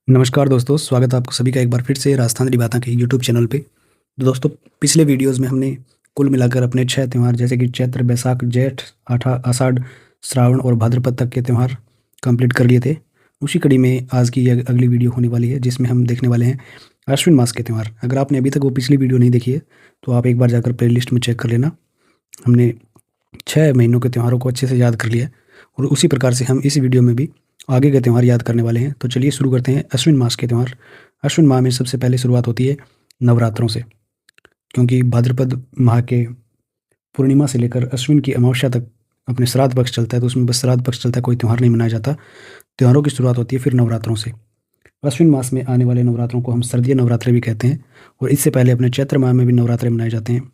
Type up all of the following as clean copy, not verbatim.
नमस्कार दोस्तों, स्वागत है आपको सभी का एक बार फिर से राजस्थान री बातें के यूट्यूब चैनल पे। तो दोस्तों, पिछले वीडियोज़ में हमने कुल मिलाकर अपने 6 त्योहार जैसे कि चैत्र, बैसाख, जेठ, आषाढ़, श्रावण और भाद्रपद तक के त्योहार कंप्लीट कर लिए थे। उसी कड़ी में आज की ये अगली वीडियो होने वाली है जिसमें हम देखने वाले हैं अश्विन मास के त्योहार। अगर आपने अभी तक वो पिछली वीडियो नहीं देखी है तो आप एक बार जाकर प्लेलिस्ट में चेक कर लेना। हमने 6 महीनों के त्योहारों को अच्छे से याद कर लिया है और उसी प्रकार से हम इस वीडियो में भी आगे के त्यौहार याद करने वाले हैं। तो चलिए शुरू करते हैं अश्विन मास के त्यौहार। अश्विन माह में सबसे पहले शुरुआत होती है नवरात्रों से, क्योंकि भाद्रपद माह के पूर्णिमा से लेकर अश्विन की अमावस्या तक अपने श्राद्ध पक्ष चलता है, तो उसमें बस श्राद्ध पक्ष चलता है, कोई त्यौहार नहीं मनाया जाता। त्योहारों की शुरुआत होती है फिर नवरात्रों से। अश्विन मास में आने वाले नवरात्रों को हम शारदीय नवरात्रे भी कहते हैं और इससे पहले अपने चैत्र माह में भी नवरात्रे मनाए जाते हैं।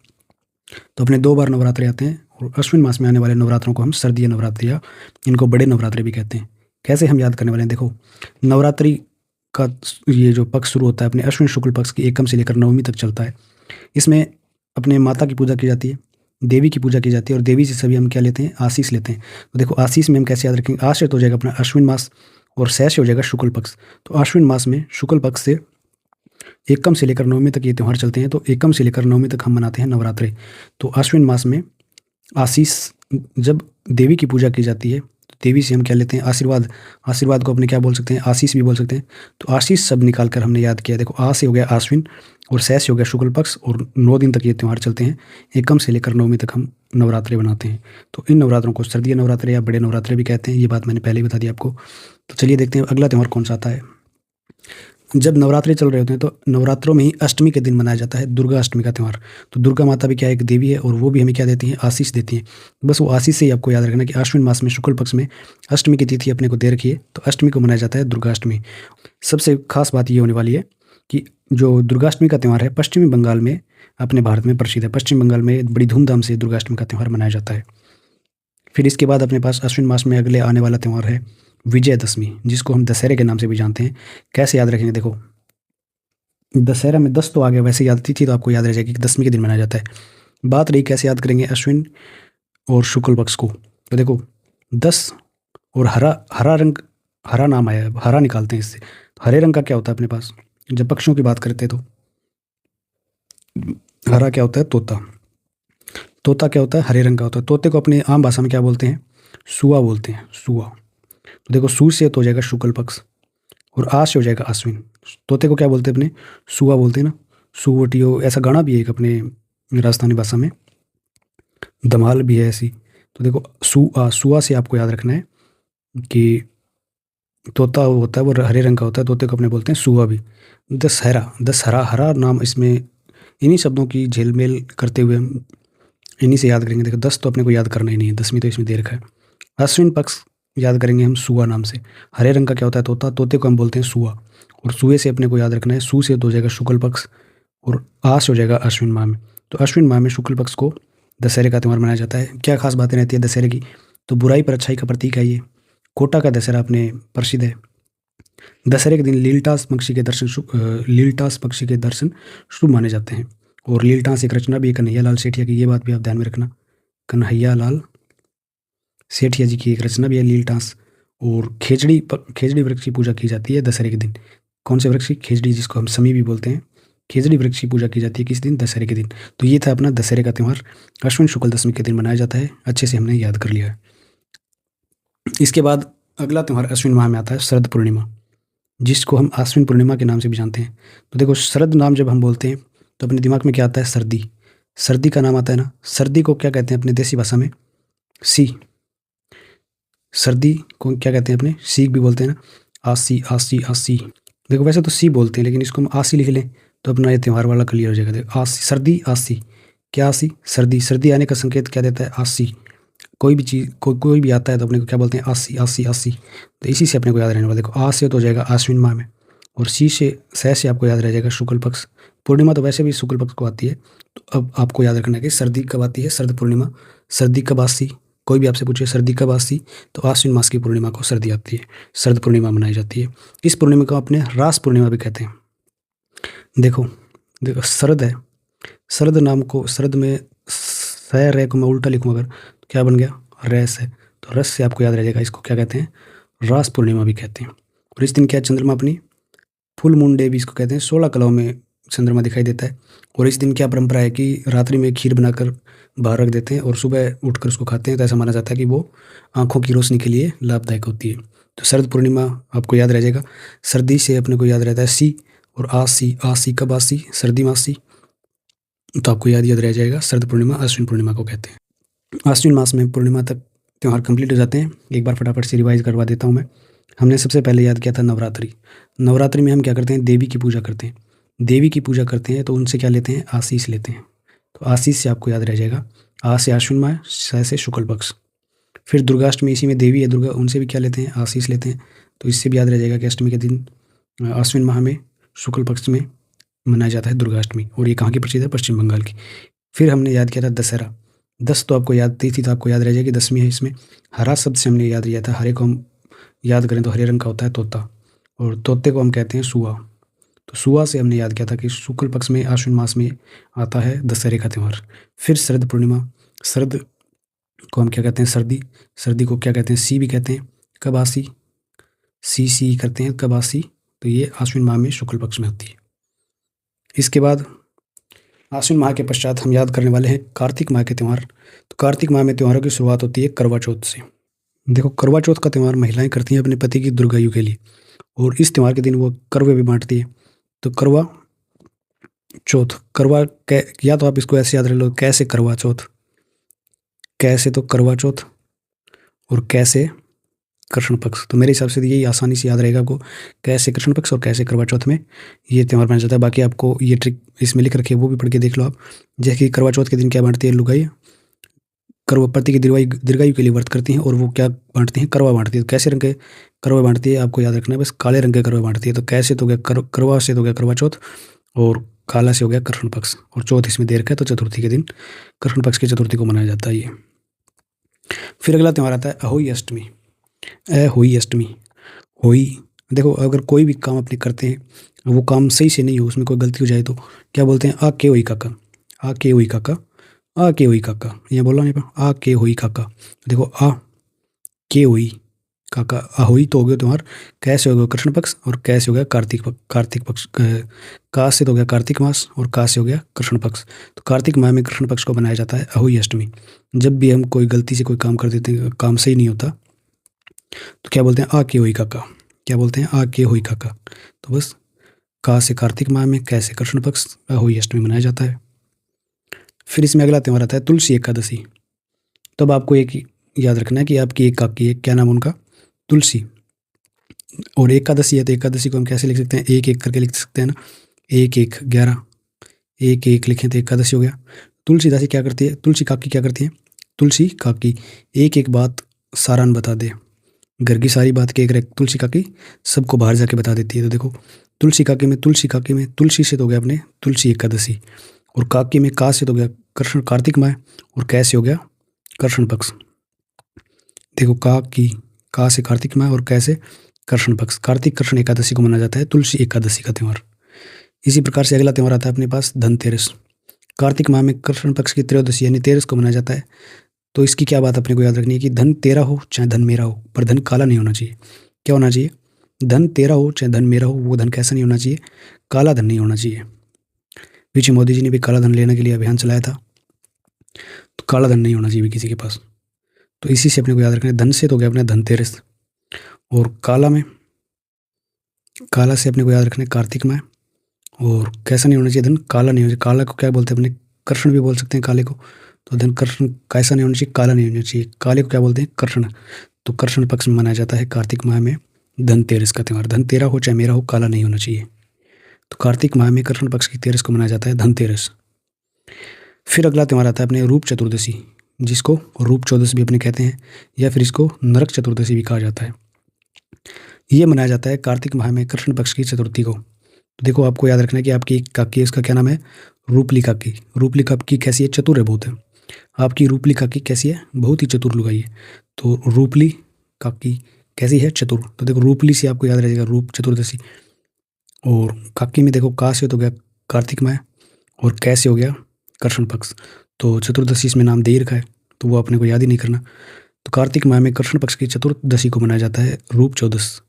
तो अपने 2 बार नवरात्रे आते हैं और अश्विन मास में आने वाले नवरात्रों को हम शारदीय नवरात्रि या इनको बड़े नवरात्रे भी कहते हैं। कैसे हम याद करने वाले हैं, देखो, नवरात्रि का ये जो पक्ष शुरू होता है अपने अश्विन शुक्ल पक्ष की एकम से लेकर नवमी तक चलता है। इसमें अपने माता की पूजा की जाती है, देवी की पूजा की जाती है और देवी से सभी हम क्या लेते हैं, आशीष लेते हैं। तो देखो, आशीष में हम कैसे याद रखेंगे, आश्रित तो हो जाएगा अपना अश्विन मास और शेष हो जाएगा शुक्ल पक्ष। तो अश्विन मास में शुक्ल पक्ष से एकम से लेकर नवमी तक ये त्यौहार चलते हैं। तो एकम से लेकर नवमी तक हम मनाते हैं नवरात्रे। तो अश्विन मास में आशीष, जब देवी की पूजा की जाती है तो देवी से हम क्या लेते हैं, आशीर्वाद। आशीर्वाद को अपने क्या बोल सकते हैं, आशीष भी बोल सकते हैं। तो आशीष शब्द निकाल कर हमने याद किया। देखो, आ से हो गया अश्विन और शेष हो गया शुक्ल पक्ष और 9 दिन तक ये त्यौहार चलते हैं। एकम से लेकर नवमी तक हम नवरात्रे बनाते हैं। तो इन नवरात्रों को शारदीय नवरात्रे या बड़े नवरात्रे भी कहते हैं। ये बात मैंने पहले ही बता दी आपको। तो चलिए देखते हैं अगला त्यौहार कौन सा आता है। जब नवरात्रि चल रहे होते हैं तो नवरात्रों में ही अष्टमी के दिन मनाया जाता है दुर्गा अष्टमी का त्यौहार। तो दुर्गा माता भी क्या एक देवी है और वो भी हमें क्या देती हैं, आशीष देती हैं। बस वो आशीष से ही आपको याद रखना कि अश्विन मास में शुक्ल पक्ष में अष्टमी की तिथि अपने को दे रखी है, तो अष्टमी को मनाया जाता है दुर्गा अष्टमी। सबसे खास बात ये होने वाली है कि जो दुर्गाष्टमी का त्यौहार है पश्चिमी बंगाल में, अपने भारत में प्रसिद्ध है। पश्चिम बंगाल में बड़ी धूमधाम से दुर्गाष्टमी का त्यौहार मनाया जाता है। फिर इसके बाद अपने पास अश्विन मास में अगले आने वाला त्यौहार है विजयदशमी, जिसको हम दशहरे के नाम से भी जानते हैं। कैसे याद रखेंगे, देखो, दशहरा में 10 तो आ गया, वैसे याद थी तो आपको याद रह जाएगी कि दसवीं के दिन मनाया जाता है। बात रही कैसे याद करेंगे अश्विन और शुक्ल पक्ष को। तो देखो, 10 और हरा, हरा रंग, हरा नाम आया है, हरा निकालते हैं इससे। तो हरे रंग का क्या होता है अपने पास, जब पक्षियों की बात करते हैं तो हरा क्या होता है, तोता। तोता क्या होता है, हरे रंग का होता है। तोते को अपनी आम भाषा में क्या बोलते हैं, सुआ बोलते हैं, सुआ। तो देखो, सू से तो हो जाएगा शुक्ल पक्ष और आ से हो जाएगा अश्विन। तोते को क्या बोलते हैं अपने, सुआ बोलते हैं ना, सुवटियो। ऐसा गाना भी है एक अपने राजस्थानी भाषा में, धमाल भी है ऐसी। तो देखो, सुआ से आपको याद रखना है कि तोता होता है वो हरे रंग का होता है, तोते को अपने बोलते हैं सुआ भी। दशहरा, दशहरा, हरा नाम, इसमें इन्हीं शब्दों की झेलमेल करते हुए हम इन्हीं से याद करेंगे। देखो, 10 तो अपने को याद करना ही नहीं है, 10वीं तो इसमें दे रखा है। अश्विन पक्ष याद करेंगे हम सुआ नाम से। हरे रंग का क्या होता है, तोता। तोते को हम बोलते हैं सुआ और सुए से अपने को याद रखना है, सू से तो हो जाएगा शुक्ल पक्ष और आस हो जाएगा अश्विन माह में। तो अश्विन माह में शुक्ल पक्ष को दशहरे का त्यौहार मनाया जाता है। क्या खास बातें रहती है दशहरे की, तो बुराई पर अच्छाई का प्रतीक है ये। कोटा का दशहरा अपने प्रसिद्ध है। दशहरे के दिन लीलटास पक्षी के दर्शन शुभ माने जाते हैं। और लीलटास एक रचना भी है कन्हैया लाल सेठिया की, ये बात भी आप ध्यान में रखना। कन्हैया लाल सेठिया जी की एक रचना भी है लीलटास। और खेजड़ी वृक्ष की पूजा की जाती है दशहरे के दिन। कौन से वृक्ष की, खेजड़ी, जिसको हम समी भी बोलते हैं। खेजड़ी वृक्ष की पूजा की जाती है किस दिन, दशहरे के दिन। तो ये था अपना दशहरे का त्यौहार, अश्विन शुक्ल दशमी के दिन मनाया जाता है। अच्छे से हमने याद कर लिया है। इसके बाद अगला त्यौहार अश्विन माह में आता है शरद पूर्णिमा, जिसको हम अश्विन पूर्णिमा के नाम से भी जानते हैं। तो देखो, शरद नाम जब हम बोलते हैं तो अपने दिमाग में क्या आता है, सर्दी। सर्दी का नाम आता है ना, सर्दी को क्या कहते हैं अपने देसी भाषा में, सी। सर्दी को क्या कहते हैं अपने, सीख भी बोलते हैं ना, आसी, आसी, आसी। देखो, वैसे तो सी बोलते हैं लेकिन इसको हम आसी लिख लें तो अपना ये त्यौहार वाला क्लियर हो जाएगा। देखो, आसी, सर्दी, आसी। क्या आसी, सर्दी। सर्दी आने का संकेत क्या देता है, आसी। कोई भी चीज़, कोई भी आता है तो अपने को क्या बोलते हैं, आसी, आसी, आसी। तो इसी से अपने को याद रहने वाला। देखो, आ से तो हो जाएगा आश्विन माह में और सी से, सह से आपको याद रह जाएगा शुक्ल पक्ष। पूर्णिमा तो वैसे भी शुक्ल पक्ष को आती है। तो अब आपको याद रखना है कि सर्दी कब आती है, शरद पूर्णिमा। सर्दी कब आसी, कोई भी आपसे पूछे सर्दी कब आसी, तो आश्विन मास की पूर्णिमा को सर्दी आती है, शरद पूर्णिमा मनाई जाती है। इस पूर्णिमा को अपने रास पूर्णिमा भी कहते हैं। देखो, देखो, शरद है, शरद नाम को, शरद में स रे को मैं उल्टा लिखूँ अगर, तो क्या बन गया, रस है। तो रस से आपको याद रह जाएगा, इसको क्या कहते हैं, रास पूर्णिमा भी कहते हैं। और इस दिन क्या, चंद्रमा अपनी फुल मून डे भी इसको कहते हैं। 16 कलाओं में चंद्रमा दिखाई देता है। और इस दिन क्या परंपरा है कि रात्रि में खीर बनाकर बाहर रख देते हैं और सुबह उठकर उसको खाते हैं। तो ऐसा माना जाता है कि वो आँखों की रोशनी के लिए लाभदायक होती है। तो शरद पूर्णिमा आपको याद रह जाएगा। सर्दी से अपने को याद रहता है सी और आसी। आसी कब आसी? सर्दी मासी। तो आपको याद रह जाएगा शरद पूर्णिमा अश्विन पूर्णिमा को कहते हैं। अश्विन मास में पूर्णिमा तक त्यौहार कंप्लीट हो जाते हैं। एक बार फटाफट से रिवाइज करवा देता हूँ मैं। हमने सबसे पहले याद किया था नवरात्रि। नवरात्रि में हम क्या करते हैं? देवी की पूजा करते हैं। देवी की पूजा करते हैं तो उनसे क्या लेते हैं? आशीष लेते हैं। तो आशीष से आपको याद रह जाएगा आ से अश्विन माह, स से शुक्ल पक्ष। फिर दुर्गाष्टमी, इसी में देवी है दुर्गा, उनसे भी क्या लेते हैं? आशीष लेते हैं। तो इससे भी याद रह जाएगा कि अष्टमी के दिन अश्विन माह में शुक्ल पक्ष में मनाया जाता है दुर्गाष्टमी। और ये कहाँ की प्रसिद्ध है? पश्चिम बंगाल की। फिर हमने याद किया था दशहरा। 10 तो आपको याद थी तो आपको याद रह जाएगी 10वीं है इसमें। हरा शब्द से हमने याद किया था। हरे को हम याद करें तो हरे रंग का होता है तोता, और तोते को हम कहते हैं सुआ। तो सुआ से हमने याद किया था कि शुक्ल पक्ष में आश्विन मास में आता है दशहरे का त्यौहार। फिर शरद पूर्णिमा। शरद को हम क्या कहते हैं? सर्दी। सर्दी को क्या कहते हैं? सी भी कहते हैं। कब आसी? सी करते हैं कब आसी? तो ये आश्विन माह में शुक्ल पक्ष में होती है। इसके बाद आश्विन माह के पश्चात हम याद करने वाले हैं कार्तिक माह के त्यौहार। तो कार्तिक माह में त्योहारों की शुरुआत होती है करवा चौथ से। देखो, करवा चौथ का त्यौहार महिलाएं करती हैं अपने पति की दीर्घायु के लिए, और इस त्यौहार के दिन वो करवे भी बांटती है। तो करवा चौथ, या तो आप इसको ऐसे याद रख लो, कैसे करवा चौथ, कैसे तो करवा चौथ, और कैसे कृष्ण पक्ष। तो मेरे हिसाब से यही आसानी से याद रहेगा आपको, कैसे कृष्ण पक्ष और कैसे करवा चौथ में ये त्यौहार मनाया जाता है। बाकी आपको ये ट्रिक इसमें लिख रखी है, वो भी पढ़ के देख लो आप। जैसे कि करवा चौथ के दिन क्या बांटती है लुगाई? करवा पति की दीर्घायु के लिए व्रत करती हैं, और वो क्या बांटती हैं? करवा बांटती है। तो कैसे रंग के करवा बांटती है आपको याद रखना है, बस काले रंग के करवा बांटती है। तो कैसे तो गया करवा से तो गया करवा चौथ, और काला से हो गया कृष्ण पक्ष, और चौथ इसमें देर का है तो चतुर्थी के दिन कृष्ण पक्ष की चतुर्थी को मनाया जाता है ये। फिर अगला त्यौहार आता है अहोई अष्टमी। अहोई अष्टमी। होई, देखो अगर कोई भी काम अपने करते हैं वो काम सही से नहीं हो, उसमें कोई गलती हो जाए तो क्या बोलते हैं? आ के होई काका। आ के होई काका। आ के होई काका, ये बोला नहीं पा, आ के होई काका। देखो, आ के होई काका, अहोई तो हो गया तुम्हार, कैसे हो गया कृष्ण पक्ष, और कैसे हो गया कार्तिक पक्ष। का से तो हो गया कार्तिक मास, और का से हो गया कृष्ण पक्ष। तो कार्तिक माह में कृष्ण पक्ष को बनाया जाता है अहोई अष्टमी। जब भी हम कोई गलती से कोई काम कर देते हैं, काम सही नहीं होता, तो क्या बोलते हैं? आ के होई काका। क्या बोलते हैं? आ के होई काका। तो बस का से कार्तिक माह में, कैसे कृष्ण पक्ष, अहोई अष्टमी मनाया जाता है। फिर इसमें अगला त्यौहार आता है तुलसी एकादशी। तब आपको एक याद रखना है कि आपकी एक काकी है, क्या नाम उनका? तुलसी। और एकादशी है तो एकादशी को हम कैसे लिख सकते हैं? एक एक करके लिख सकते हैं ना, 1 1 11, 1 1 लिखें तो एकादशी हो गया। तुलसीदासी क्या करती है? तुलसी काकी क्या करती है? तुलसी काकी एक एक बात सारान बता दे, घर की सारी बात के एक तुलसी काकी सबको बाहर जाके बता देती है। तो देखो, तुलसी काकी में तुलसी से तो हो गया अपने तुलसी एकादशी, और काकी में का से तो हो गया कृष्ण कार्तिक माह, और कैसे हो गया कृष्ण पक्ष। देखो, का से कार्तिक माह और कैसे कृष्ण पक्ष। कार्तिक कृष्ण एकादशी को मनाया जाता है तुलसी एकादशी का त्यौहार। इसी प्रकार से अगला त्यौहार आता है अपने पास धनतेरस। कार्तिक माह में कृष्ण पक्ष की त्रयोदशी यानी 13 को मनाया जाता है। तो इसकी क्या बात अपने को याद रखनी है कि धन तेरा हो चाहे धन मेरा हो, पर धन काला नहीं होना चाहिए। क्या होना चाहिए? धन तेरा हो चाहे धन मेरा हो, वो धन कैसा नहीं होना चाहिए? काला धन नहीं होना चाहिए। पीछे मोदी जी ने भी काला धन लेने के लिए अभियान चलाया था, तो काला धन नहीं होना चाहिए किसी के पास। तो इसी से अपने को याद रखना है। धन से तो गया अपने धनतेरस, और काला से अपने को याद रखना है कार्तिक माह, और कैसा नहीं होना चाहिए? धन काला नहीं होना चाहिए। काला को क्या बोलते हैं अपने? कृष्ण भी बोल सकते हैं काले को। तो धन कृष्ण कैसा नहीं होना चाहिए? काला नहीं होना चाहिए। काले को क्या बोलते हैं? कृष्ण। तो कृष्ण पक्ष में मनाया जाता है कार्तिक माह में धनतेरस का त्यौहार। धन तेरा हो चाहे मेरा हो, काला नहीं होना चाहिए। तो कार्तिक माह में कृष्ण पक्ष की 13 को मनाया जाता है धनतेरस। फिर अगला त्यौहार आता है अपने रूप चतुर्दशी, जिसको रूप चौदस भी अपने कहते हैं, या फिर इसको नरक चतुर्दशी भी कहा जाता है। ये मनाया जाता है कार्तिक माह में कृष्ण पक्ष की चतुर्थी को। तो देखो, आपको याद रखना है कि आपकी काकी है, इसका क्या नाम है? रूपली काकी। रूपली काकी कैसी है? चतुर है बहुत है। आपकी रूपली काकी कैसी है? बहुत ही चतुर लुगाई है। तो रूपली काकी कैसी है? चतुर। तो देखो, रूपली से आपको याद रहेगा रूप चतुर्दशी, और काकी में देखो का से तो गया कार्तिक माह, और कैसे हो गया कृष्ण पक्ष। तो चतुर्दशी इसमें नाम दे रखा है, तो वो अपने को याद ही नहीं करना। तो कार्तिक माह में कृष्ण पक्ष की चतुर्दशी को मनाया जाता है रूप चौदस।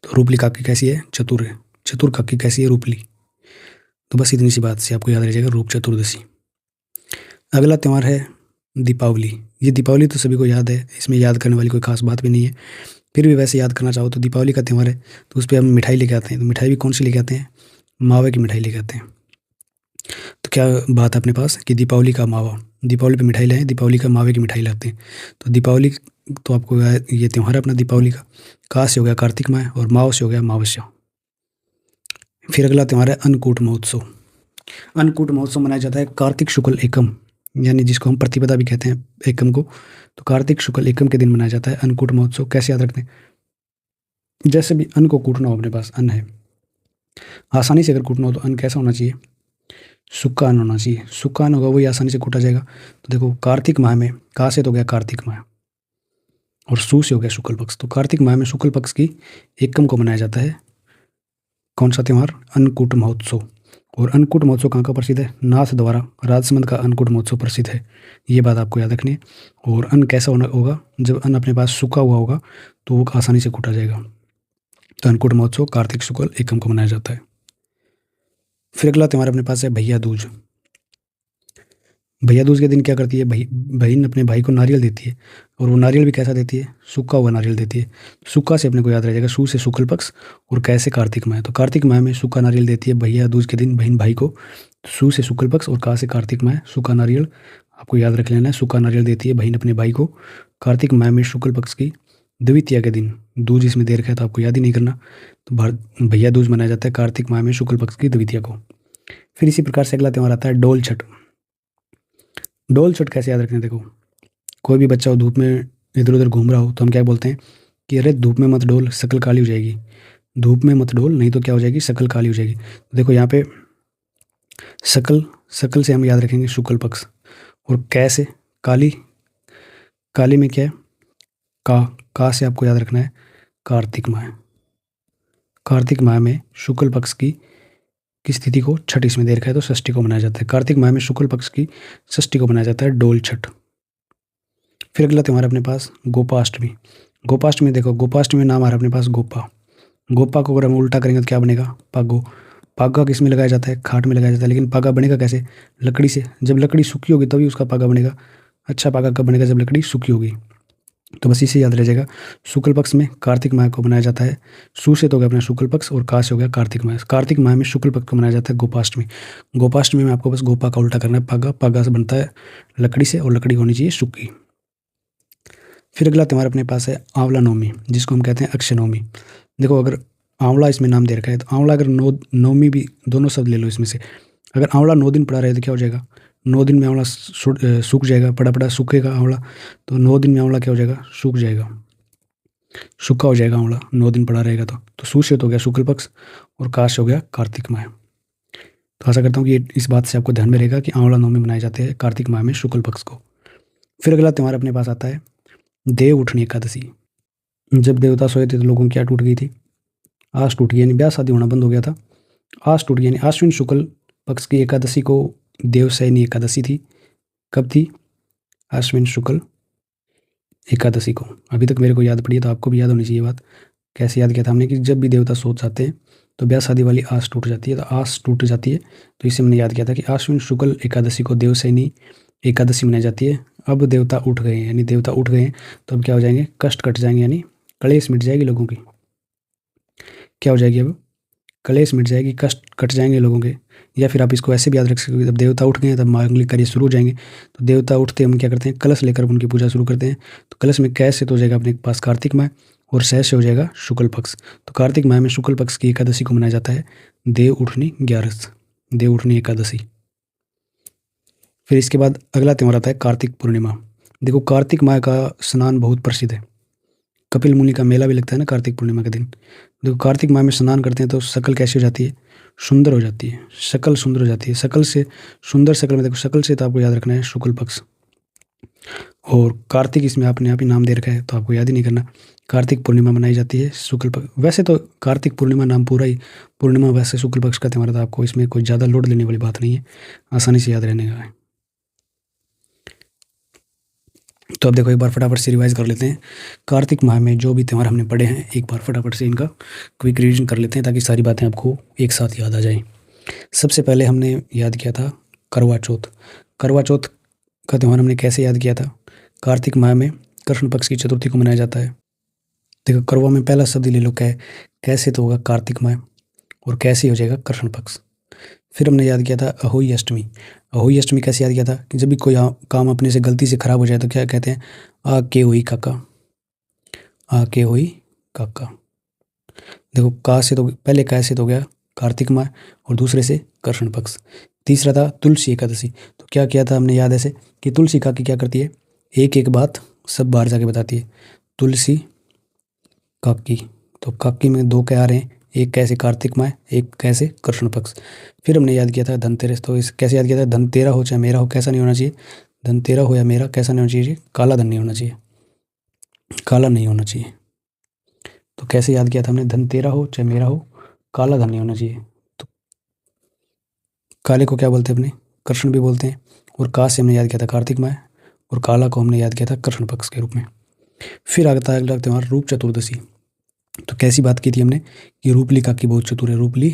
तो रूपली काकी कैसी है? चतुर है। चतुर काकी कैसी है? रूपली। तो बस इतनी सी बात से आपको याद रह जाएगा रूप चतुर्दशी। अगला त्यौहार है दीपावली। ये दीपावली तो सभी को याद है, इसमें याद करने वाली कोई खास बात भी नहीं है। फिर भी वैसे याद करना चाहो तो दीपावली का त्यौहार है, तो उस पर हम मिठाई लेके आते हैं। तो मिठाई भी कौन सी लेके आते हैं? मावे की मिठाई लेके आते हैं। तो क्या बात है अपने पास कि दीपावली का मावा, दीपावली पे मिठाई लाएं, दीपावली का मावे की मिठाई लाते हैं। तो दीपावली तो आपको ये त्यौहार है अपना दीपावली का। का से हो गया कार्तिक माह और माव से हो गया मावस्या। फिर अगला त्यौहार है अन्नकूट महोत्सव। अन्नकूट महोत्सव मनाया जाता है कार्तिक शुक्ल एकम, यानी जिसको हम प्रतिपदा भी कहते हैं एकम को। तो कार्तिक शुक्ल एकम के दिन मनाया जाता है अन्नकूट महोत्सव। कैसे याद रखते हैं? जैसे भी अन्न को कूटना हो, अपने पास अन्न है, आसानी से अगर कूटना हो तो अन्न कैसा होना चाहिए? सूखा अन्न होना चाहिए। सूखा अन्न होगा वही आसानी से कूटा जाएगा। तो देखो कार्तिक माह में का से तो हो गया कार्तिक माह और सू से हो गया शुक्ल पक्ष। तो कार्तिक माह में शुक्ल पक्ष की एकम को मनाया जाता है कौन सा त्यौहार? अन्नकूट महोत्सव। और अन्नकूट महोत्सव कहाँ का प्रसिद्ध है? नाथ द्वारा राजसमंद का अन्नकूट महोत्सव प्रसिद्ध है। ये बात आपको याद रखनी है। और अन्न कैसा होना होगा? जब अन्न अपने पास सूखा हुआ होगा तो वो आसानी से कूटा जाएगा। तो अन्नकूट महोत्सव कार्तिक शुक्ल एकम को मनाया जाता है। फिर अगला त्यौहार अपने पास है भैया दूज। भैया दूज के दिन क्या करती है? बहन अपने भाई को नारियल देती है, और वो नारियल भी कैसा देती है? सूखा हुआ नारियल देती है। सूखा से अपने को याद रह जाएगा सू से शुक्ल पक्ष और कैसे कार्तिक माह। तो कार्तिक माह में सूखा नारियल देती है भैया दूज के दिन बहन भाई को। सू से शुक्ल पक्ष और का से कार्तिक माह, सूखा नारियल आपको याद रख लेना है। सूखा नारियल देती है बहन अपने भाई को कार्तिक माह में शुक्ल पक्ष की द्वितीया के दिन। दूज इसमें देर है तो आपको याद ही नहीं करना। तो भैया दूज मनाया जाता है कार्तिक माह में शुक्ल पक्ष की द्वितीया को। फिर इसी प्रकार से अगला त्यौहार आता है डोल छठ। डोल छठ कैसे याद रखना है? देखो कोई भी बच्चा हो धूप में इधर उधर घूम रहा हो तो हम क्या बोलते हैं कि अरे धूप में मत डोल, शक्ल काली हो जाएगी। धूप में मत डोल, नहीं तो क्या हो जाएगी? शक्ल काली हो जाएगी। तो देखो यहाँ पे शक्ल, शक्ल से हम याद रखेंगे शुक्ल पक्ष, और कैसे काली, काली में क्या है? का से आपको याद रखना है कार्तिक माह। कार्तिक माह में शुक्ल पक्ष की स्थिति को छठ इसमें दे रखा है तो षष्ठी को मनाया जाता है। कार्तिक माह में शुक्ल पक्ष की षष्ठी को मनाया जाता है डोल छठ। फिर अगला त्यौहार अपने पास गोपाष्टमी। गोपाष्टमी देखो, गोपाष्टमी में नाम आ रहा है अपने पास गोपा। गोपा को अगर हम उल्टा करेंगे तो क्या बनेगा? पागो। पागा किस में लगाया जाता है? खाट में लगाया जाता है। लेकिन पागा बनेगा कैसे? लकड़ी से। जब लकड़ी सूखी होगी तभी उसका पागा बनेगा। अच्छा पागा कब बनेगा? जब लकड़ी सूखी होगी। तो बस इसे याद रह जाएगा। शुक्ल पक्ष में कार्तिक माह को मनाया जाता है। सू से तो हो गया अपना शुक्ल पक्ष और का से हो गया कार्तिक माह। कार्तिक माह में शुक्ल पक्ष को मनाया जाता है गोपाष्टमी। गोपाष्टमी में आपको बस गोपा का उल्टा करना है पागा। पागा से बनता है लकड़ी से और लकड़ी होनी चाहिए सूखी। फिर अगला त्यौहार अपने पास है आंवला नवमी, जिसको हम कहते हैं अक्षय नवमी। देखो अगर आंवला इसमें नाम दे रखा है तो आंवला अगर नवमी भी, दोनों शब्द ले लो इसमें से। अगर आंवला 9 दिन पड़ा रहे तो क्या हो जाएगा? 9 दिन में आंवला सूख जाएगा। पड़ा पड़ा सूखेगा आंवला, तो 9 दिन में आंवला क्या हो जाएगा? सूख जाएगा, सूखा हो जाएगा आंवला 9 दिन पड़ा रहेगा। तो सू से तो हो गया शुक्ल पक्ष और काश हो गया कार्तिक माह। तो आशा करता हूँ कि इस बात से आपको ध्यान में रहेगा कि आंवला नवमी मनाए जाते हैं कार्तिक माह में शुक्ल पक्ष को। फिर अगला त्यौहार अपने पास आता है देव उठनी एकादशी। जब देवता सोए थे तो लोगों की क्या टूट गई थी? आस टूट गई, यानी ब्याह शादी होना बंद हो गया था। आस टूट गई, यानी आश्विन शुक्ल पक्ष की एकादशी को देवशयनी एकादशी थी। कब थी? आश्विन शुक्ल एकादशी को। अभी तक मेरे को याद पड़ी है तो आपको भी याद होनी चाहिए बात। कैसे याद किया था हमने कि जब भी देवता सो जाते हैं तो ब्याह शादी वाली आस टूट जाती है। तो आस टूट जाती है तो इसे मैंने याद किया था कि आश्विन शुक्ल एकादशी को देवशयनी एकादशी मनाई जाती है। अब देवता उठ गए हैं, यानी देवता उठ गए हैं तो अब क्या हो जाएंगे? कष्ट कट जाएंगे, यानी कलेश मिट जाएगी लोगों की। क्या हो जाएगी? अब कलेश मिट जाएगी, कष्ट कट जाएंगे लोगों के। या फिर आप इसको ऐसे भी याद रख सकते हो, जब देवता उठ गए हैं तब मांगलिक कार्य शुरू हो जाएंगे। तो देवता उठते हम क्या करते हैं? कलश लेकर उनकी पूजा शुरू करते हैं। तो कलश में कैसे तो हो जाएगा अपने पास कार्तिक माह और सह से हो जाएगा शुक्ल पक्ष। तो कार्तिक माह में शुक्ल पक्ष की एकादशी को मनाया जाता है देव उठनी ग्यारस, देव उठनी एकादशी। फिर इसके बाद अगला त्यौहार आता है कार्तिक पूर्णिमा। देखो कार्तिक माह का स्नान बहुत प्रसिद्ध है। कपिल मुनि का मेला भी लगता है ना कार्तिक पूर्णिमा के दिन। देखो कार्तिक माह में स्नान करते हैं तो शक्ल कैसी हो जाती है? सुंदर हो जाती है। शक्ल सुंदर हो जाती है। शक्ल से सुंदर शक्ल में देखो, शक्ल से तो आपको याद रखना है शुक्ल पक्ष, और कार्तिक इसमें आपने आप ही नाम दे रखा है तो आपको याद ही नहीं करना। कार्तिक पूर्णिमा मनाई जाती है शुक्ल पक्ष। वैसे तो कार्तिक पूर्णिमा नाम पूरा ही पूर्णिमा, वैसे शुक्ल पक्ष का त्यौहार था। आपको इसमें कोई ज़्यादा लोड लेने वाली बात नहीं है, आसानी से याद रहने का है। तो अब देखो एक बार फटाफट से रिवाइज कर लेते हैं। कार्तिक माह में जो भी त्यौहार हमने पढ़े हैं एक बार फटाफट से इनका क्विक रिवीजन कर लेते हैं ताकि सारी बातें आपको एक साथ याद आ जाएं। सबसे पहले हमने याद किया था करवा चौथ। करवा चौथ का त्यौहार हमने कैसे याद किया था? कार्तिक माह में कृष्ण पक्ष की चतुर्थी को मनाया जाता है। देखो करवा में पहला शब्द ले लो, कैसे तो होगा कार्तिक माह और कैसे हो जाएगा कृष्ण पक्ष। फिर हमने याद किया था अहोई अष्टमी। अहोई अष्टमी कैसे याद किया था कि जब भी कोई काम अपने से गलती से खराब हो जाए तो क्या कहते हैं? आ के हुई काका, आ के हुई काका। देखो का से तो पहले कैसे तो हो गया कार्तिक माह और दूसरे से कृष्ण पक्ष। तीसरा था तुलसी एकादशी। तो क्या किया था हमने याद ऐसे कि तुलसी काकी क्या करती है? एक एक बात सब बाहर जाके बताती है। तुलसी काकी, तो काकी में दो क्या आ रहे हैं, एक कैसे कार्तिक माह, एक कैसे कृष्ण पक्ष। फिर हमने याद किया था धनतेरस। तो इस कैसे याद किया था? धन तेरा हो चाहे मेरा हो, कैसा नहीं होना चाहिए? धन तेरा हो या मेरा, कैसा नहीं होना चाहिए? काला धन नहीं होना चाहिए, काला नहीं होना चाहिए। तो कैसे याद किया था हमने? धन तेरा हो चाहे मेरा हो, काला धन नहीं होना चाहिए। तो काले को क्या बोलते हैं अपने? कृष्ण भी बोलते हैं। और का से हमने याद किया था कार्तिक माह और काला को हमने याद किया था कृष्ण पक्ष के रूप में। फिर आता है अगला त्यौहार रूप चतुर्दशी। तो कैसी बात की थी हमने कि रूपली काकी बहुत चतुर है। रूपली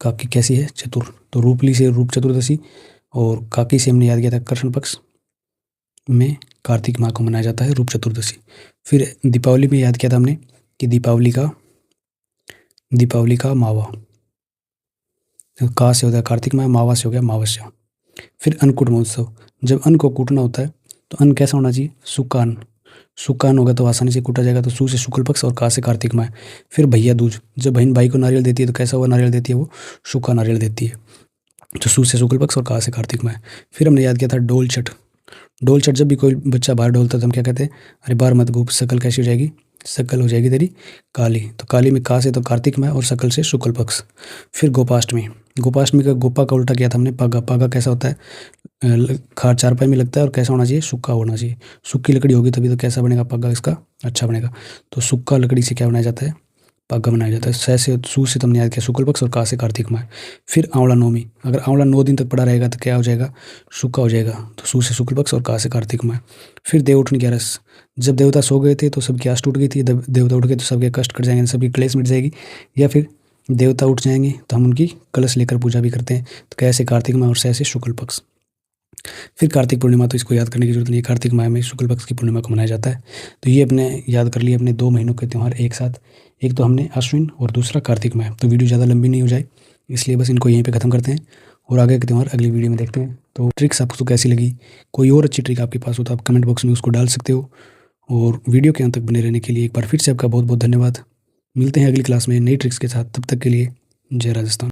काकी कैसी है? चतुर। तो रूपली से रूप चतुर्दशी और काकी से हमने याद किया था कृष्ण पक्ष में कार्तिक माह को मनाया जाता है रूप चतुर्दशी। फिर दीपावली में याद किया था हमने कि दीपावली का मावा। तो का से होता है कार्तिक माह, मावा से हो गया मावस्या। फिर अन्नकूट महोत्सव। जब अन्न को कूटना होता है तो अन्न कैसा होना चाहिए? सूखा अन्न। सूखा अन्न होगा तो आसानी से कूटा जाएगा। तो सू से शुक्ल पक्ष और का से कार्तिक माह। फिर भैया दूज। जब बहन भाई को नारियल देती है तो कैसा हुआ नारियल देती है? वो सूखा नारियल देती है। तो सू से शुक्ल पक्ष और का से कार्तिक माह। फिर हमने याद किया था डोल छठ। डोल छठ जब भी कोई बच्चा बाहर डोलता तो हम क्या कहते हैं? अरे बाहर मत घूम, शकल कैसी हो जाएगी? शकल हो जाएगी तेरी काली। तो काली में का से तो कार्तिक माह और शकल से शुक्ल पक्ष। फिर गोपाष्टमी। गोपाष्टमी का गोपा का उल्टा किया था हमने पागा। पागा कैसा होता है? खाट चारपाई में लगता है और कैसा होना चाहिए? सूखा होना चाहिए। सूखी लकड़ी होगी तभी तो कैसा बनेगा पग्गा इसका? अच्छा बनेगा। तो सूखा लकड़ी से क्या बनाया जाता है? पग्गा बनाया जाता है। सै से सू से तुमने याद किया शुक्ल पक्ष और का से कार्तिक माह। फिर आंवला नवमी। अगर आंवला 9 दिन तक पड़ा रहेगा तो क्या हो जाएगा? सूखा हो जाएगा। तो सू से शुक्ल पक्ष और का से कार्तिक माह। फिर देव उठनी 11। जब देवता सो गए थे तो सबकी आस टूट गई थी। देवता उठ गए तो सबके कष्ट कट जाएंगे, सबकी क्लेश मिट जाएगी। या फिर देवता उठ जाएंगे तो हम उनकी कलश लेकर पूजा भी करते हैं। तो कैसे कार्तिक माह और सै से शुक्ल पक्ष। फिर कार्तिक पूर्णिमा, तो इसको याद करने की जरूरत नहीं है। कार्तिक माह में शुक्ल पक्ष की पूर्णिमा को मनाया जाता है। तो ये अपने याद कर लिए अपने 2 महीनों के त्यौहार एक साथ। एक तो हमने अश्विन और दूसरा कार्तिक माह। तो वीडियो ज़्यादा लंबी नहीं हो जाए इसलिए बस इनको यहीं पे ख़त्म करते हैं और आगे के त्यौहार अगली वीडियो में देखते हैं। तो ट्रिक्स आपको कैसी लगी? कोई और अच्छी ट्रिक आपके पास हो तो आप कमेंट बॉक्स में उसको डाल सकते हो। और वीडियो के अंत तक बने रहने के लिए एक बार फिर से आपका बहुत बहुत धन्यवाद। मिलते हैं अगली क्लास में नई ट्रिक्स के साथ। तब तक के लिए जय राजस्थान।